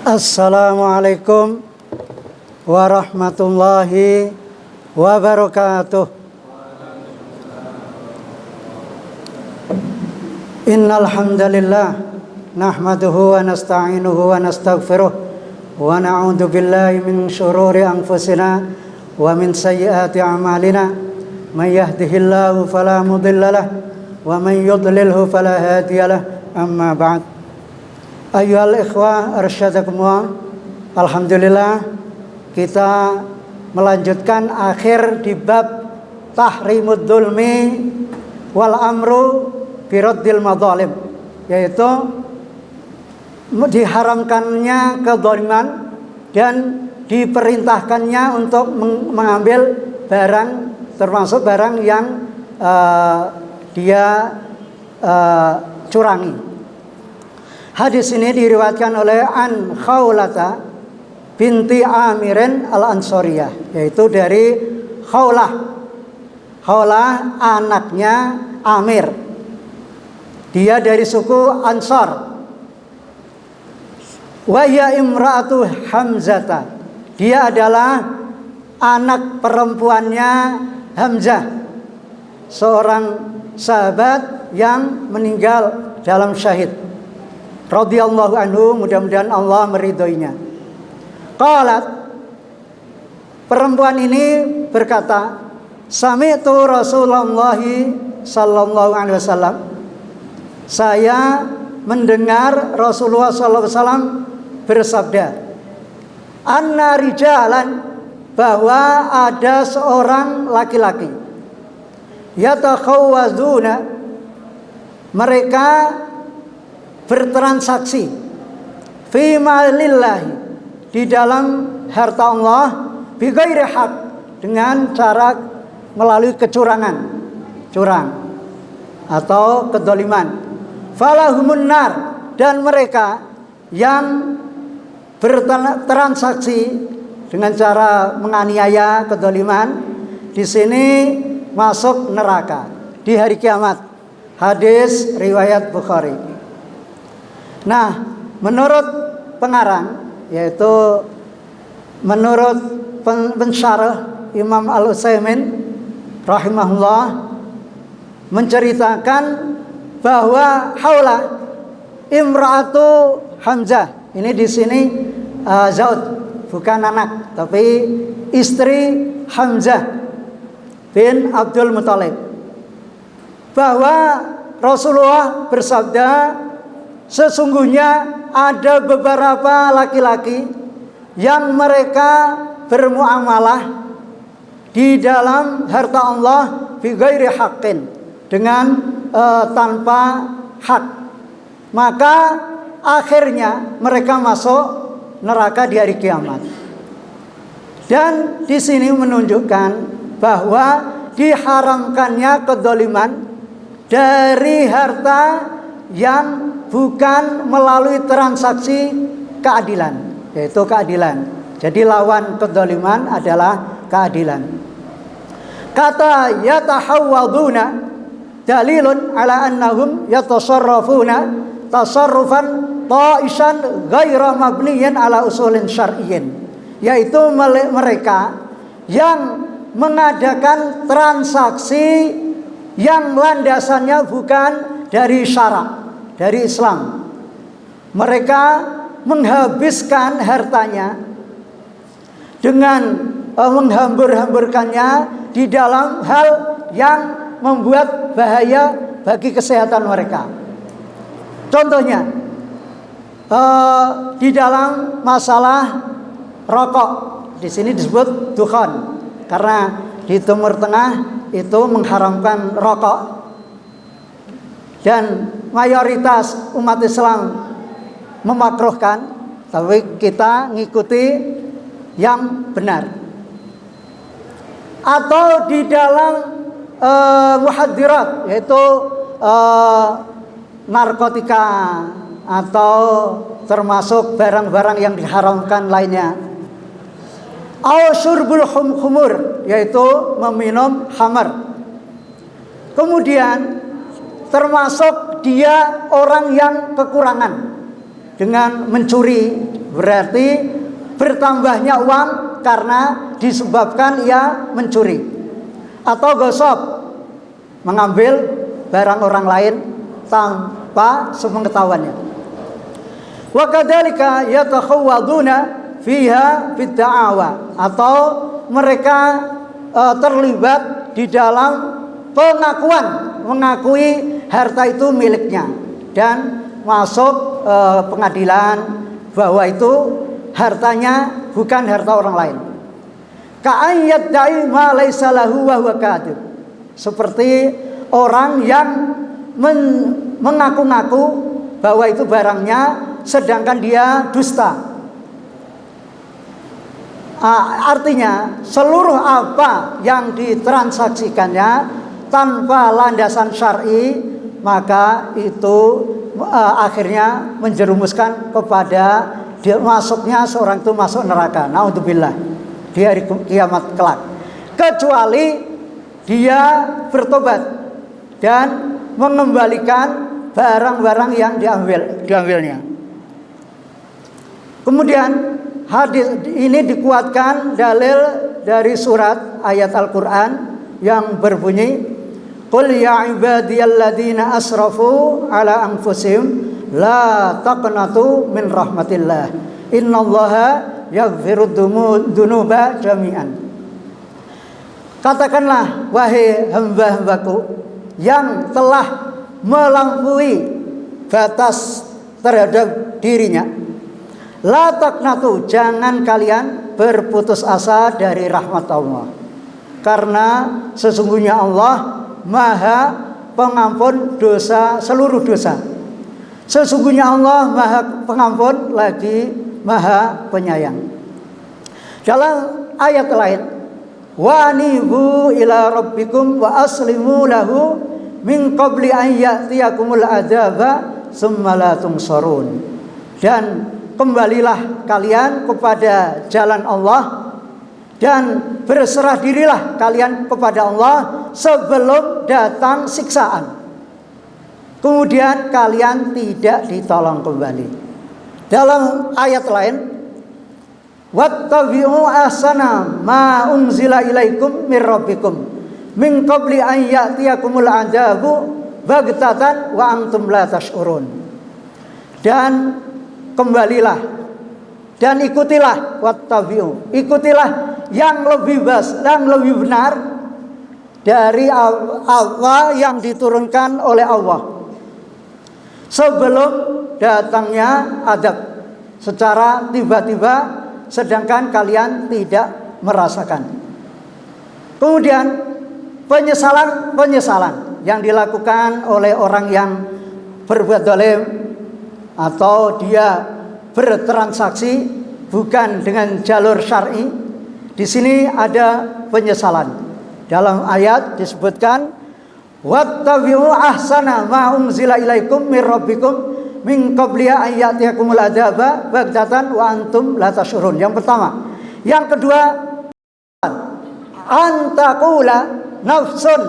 Assalamualaikum warahmatullahi wabarakatuh. Innal hamdalillah nahmaduhu wa nasta'inuhu wa nastaghfiruh wa na'udzu billahi min shururi anfusina wa min sayyiati a'malina. May yahdihillahu fala mudilla lahu wa may yudlilhu fala hadiya lahu. Amma ba'd. Ayyuhal ikhwah arsyadakumullah. Alhamdulillah kita melanjutkan akhir di bab tahrimud dzulmi wal amru biraddil madzalim, yaitu diharamkannya kezaliman dan diperintahkannya untuk mengambil barang, termasuk barang yang dia curangi. Hadis ini diriwayatkan oleh An Khawlata binti Amirin al-Ansariyah, yaitu dari Khawlah anaknya Amir. Dia dari suku Ansar. Wa hiya imra'atu Hamzata. Dia adalah anak perempuannya Hamzah, seorang sahabat yang meninggal dalam syahid. Radhiyallahu anhu, mudah-mudahan Allah meridhoinya. Qalat, perempuan ini berkata, sami'tu Rasulullah sallallahu alaihi wasallam. Saya mendengar Rasulullah sallallahu alaihi wasallam bersabda, anna rijalan, bahwa ada seorang laki-laki, yatakhawwazuna, mereka bertransaksi fi malillahi, di dalam harta Allah, bi ghairi haq, dengan cara melalui kecurangan, curang atau kedzaliman. Falahumun nar, dan mereka yang bertransaksi dengan cara menganiaya, kedzaliman, di sini masuk neraka di hari kiamat. Hadis riwayat Bukhari. Nah, menurut pengarang, yaitu menurut pensyarah Imam Al-Utsaimin rahimahullah, menceritakan bahwa Haula imra'atu Hamzah, ini di sini Zaud, bukan anak, tapi istri Hamzah bin Abdul Muthalib, bahwa Rasulullah bersabda, sesungguhnya ada beberapa laki-laki yang mereka bermuamalah di dalam harta Allah bi ghairi haqqin, dengan tanpa hak, maka akhirnya mereka masuk neraka di hari kiamat. Dan di sini menunjukkan bahwa diharamkannya kedzaliman dari harta yang bukan melalui transaksi keadilan, yaitu keadilan. Jadi lawan kedzaliman adalah keadilan. Kata yatahawwaduna dalilun ala annahum yatasarrafuna tasarrufan ta'isan ghaira mabniyan ala usulin syar'iyyin, yaitu mereka yang mengadakan transaksi yang landasannya bukan dari syarak, dari Islam. Mereka menghabiskan hartanya dengan menghambur-hamburkannya di dalam hal yang membuat bahaya bagi kesehatan mereka. Contohnya di dalam masalah rokok, di sini disebut dukhan, karena di Timur Tengah itu mengharamkan rokok, dan mayoritas umat Islam memakruhkan, tapi kita ngikuti yang benar. Atau di dalam muhadirat, yaitu narkotika atau termasuk barang-barang yang diharamkan lainnya. Au syurbul khumur, yaitu meminum khamar. Kemudian termasuk dia orang yang kekurangan dengan mencuri berarti bertambahnya uang karena disebabkan ia mencuri atau gosok, mengambil barang orang lain tanpa sepengetahuannya. Wa kadzalika yatakhawwaduna fiha bid-da'awa, atau mereka terlibat di dalam pengakuan, mengakui harta itu miliknya dan masuk pengadilan bahwa itu hartanya bukan harta orang lain. Ka'an yadda'i ma laysa lahu wa huwa kadhib, seperti orang yang mengaku-ngaku bahwa itu barangnya sedangkan dia dusta. Artinya seluruh apa yang ditransaksikannya tanpa landasan syar'i, maka itu akhirnya menjerumuskan kepada dia masuknya seorang itu masuk neraka. Naudzubillah, di hari kiamat kelak. Kecuali dia bertobat dan mengembalikan barang-barang yang diambilnya. Kemudian hadis ini dikuatkan dalil dari surat ayat Al-Qur'an yang berbunyi, qul ya ibadiyalladzina asrafu ala anfusihim la taqnatu min rahmatillah innallaha yaghfirud dzunuba jami'an. Katakanlah, wahai hamba-hambaku yang telah melampaui batas terhadap dirinya, la taqnatu, jangan kalian berputus asa dari rahmat Allah, karena sesungguhnya Allah Maha Pengampun dosa, seluruh dosa. Sesungguhnya Allah Maha Pengampun lagi Maha Penyayang. Dalam ayat lain, wa anibu ila rabbikum wa aslimu lahu min qabli an ya'tiyakumul adzaba tsumma la tunsarun. Dan kembalilah kalian kepada jalan Allah dan berserah dirilah kalian kepada Allah sebelum datang siksaan, kemudian kalian tidak ditolong kembali. Dalam ayat lain, wattabi'u ahsana ma unzila ilaikum mir rabbikum min qabli an ya'tiyakumul adzabu baghtatan wa antum la tash'urun. Dan kembalilah dan ikutilah, wattabi'u, ikutilah yang lebih benar dari apa yang diturunkan oleh Allah sebelum datangnya adab secara tiba-tiba, sedangkan kalian tidak merasakan. Kemudian penyesalan yang dilakukan oleh orang yang berbuat zalim atau dia bertransaksi bukan dengan jalur syar'i. Di sini ada penyesalan. Dalam ayat disebutkan, wattabi'u ahsana ma unzila ilaikum mir rabbikum min qabli an ya'tiyakumul adzaba baghtatan wa antum la tash'urun. Yang pertama. Yang kedua, antaqula nafsun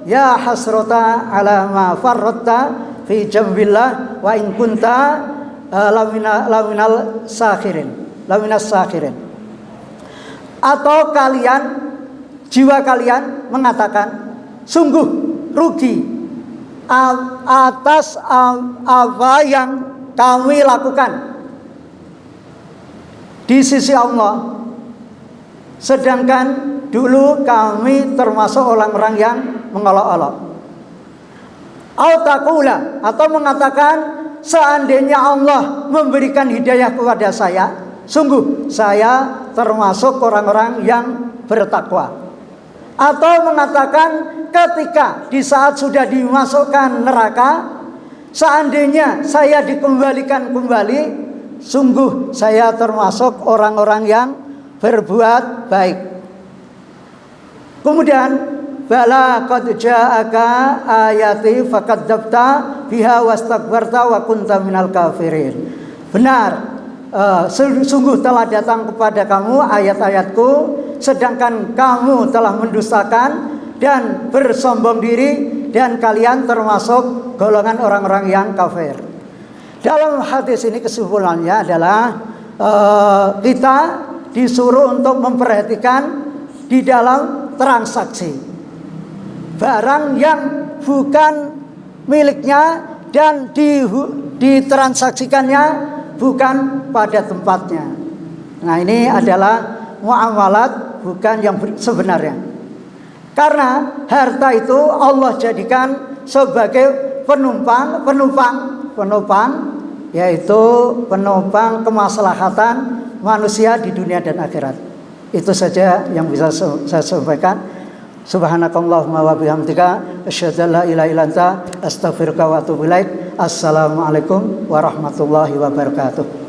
ya hasrata ala ma farratta fi jambillah wa in kunta laminal sakhirin. Atau kalian, jiwa kalian mengatakan, sungguh rugi atas apa yang kami lakukan di sisi Allah, sedangkan dulu kami termasuk orang-orang yang mengolok-olok. Atau mengatakan, seandainya Allah memberikan hidayah kepada saya, sungguh saya termasuk orang-orang yang bertakwa. Atau mengatakan, ketika di saat sudah dimasukkan neraka, seandainya saya dikembalikan kembali, sungguh saya termasuk orang-orang yang berbuat baik. Kemudian, bala qad ja'aka ayati fakadzabta biha wastakbarta wa kunta minal kafirin. Benar, sungguh telah datang kepada kamu ayat-ayatku, sedangkan kamu telah mendustakan dan bersombong diri, dan kalian termasuk golongan orang-orang yang kafir. Dalam hadis ini kesimpulannya adalah kita disuruh untuk memperhatikan di dalam transaksi barang yang bukan miliknya dan ditransaksikannya bukan pada tempatnya. Nah, ini adalah muamalat bukan yang sebenarnya. Karena harta itu Allah jadikan sebagai penopang, yaitu penopang kemaslahatan manusia di dunia dan akhirat. Itu saja yang bisa saya sampaikan. Subhanakallahumma wa bihamdika asyhadu an la ilaha illa anta astaghfiruka wa atubu ilaik. Assalamualaikum warahmatullahi wabarakatuh.